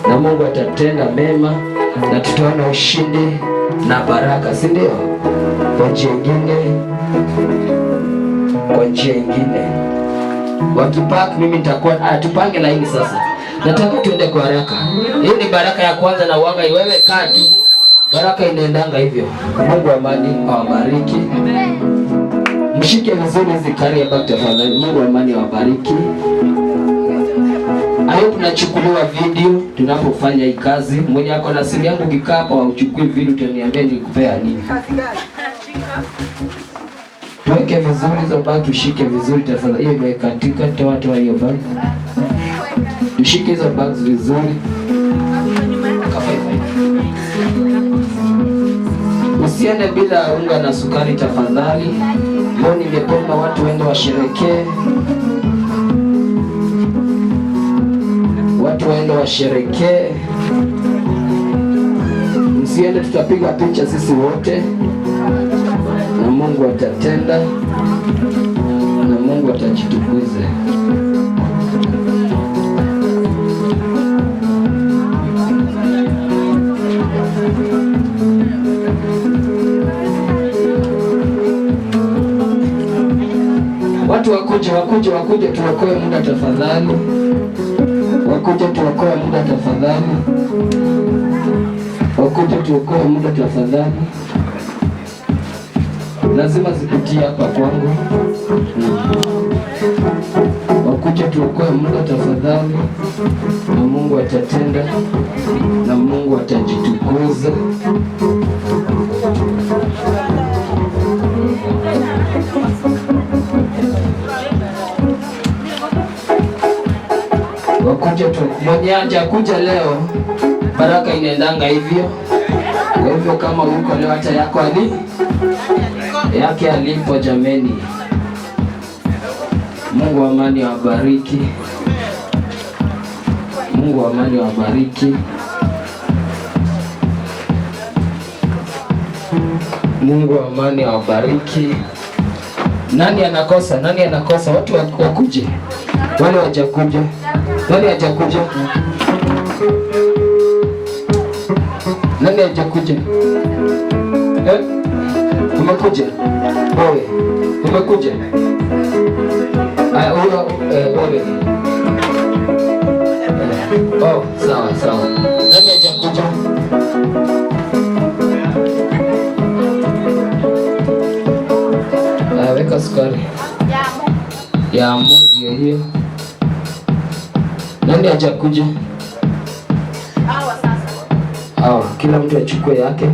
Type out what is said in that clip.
Na Mungu atatenda mema na tutaona ushindi na baraka, si ndio? Kwa njia ingine wakipak, mimi nitakuwa tupange laini sasa. Nataka tuende kwa haraka. Hii ni baraka ya kwanza na wanga iwewe kati. Baraka inaendanga hivyo. Mungu amani awabariki. Mshike vizuri hizi kari ya bakta tafadhali. Mungu amani awabariki. Hayo tunachukuliwa video tunapofanya hii kazi. Mwenye ako na simu yangu kikaa hapa uchukue video utaniambia nikupea nini. Tuweke vizuri hizo bag, tushike vizuri tafadhali. Hiyo imekatika, toa hiyo bag. Tushike hizo bags vizuri. Usiende bila unga na sukari tafadhali. Leo ningependa watu waende washerekee. Msiende, tutapiga picha sisi wote na Mungu atatenda na Mungu atajitukuze. Watu wakuje tuokoe muda tafadhali. Tuokoe muda tafadhali. Lazima zipitie hapa kwangu. Wakuje tuokoe muda tafadhali. Na Mungu atatenda na Mungu atajitukuza. Mwenye hajakuja leo, baraka inaendanga hivyo. Kwa hivyo kama uko leo, hata yake alipo jameni. Mungu wa amani awabariki. Nani anakosa? Watu wakuje. Wale hawajakuja. Nani hajakuja? Umekuja? Umekuja? Wewe. Sawa. Nani hajakuja? Weka sukari. Ya Mungu hiyo. Nani hajakuja? Kila mtu achukue yake.